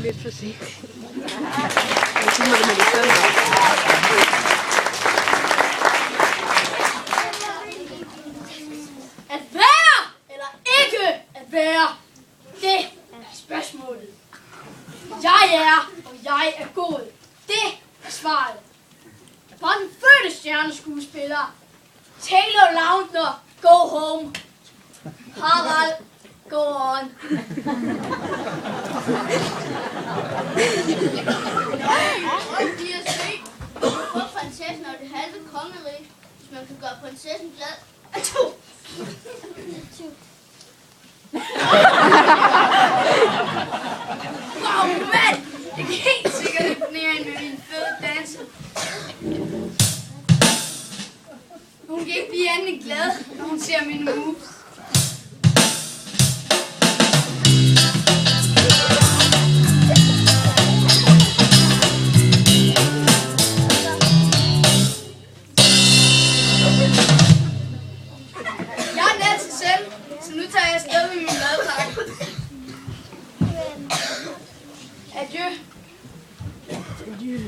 Lidt forsigtigt. Så må det med det sådan. At være eller ikke at være, det er spørgsmålet. Jeg er, og jeg er god. Det er svaret. For den fødte stjerneskuespiller. Taylor Lautner, go home. Harald, go on. De er syg. Du kan få prinsessen og det halve kongerige, hvis man kan gøre prinsessen glad. Wow, mand! Jeg kan helt sikkert imponere hende med min fede danse. Hun kan ikke blive andet end glad, når hun ser mine moves. Jeg er nær til selv, så nu tager jeg afsted med min madpakke. Adieu. Adieu.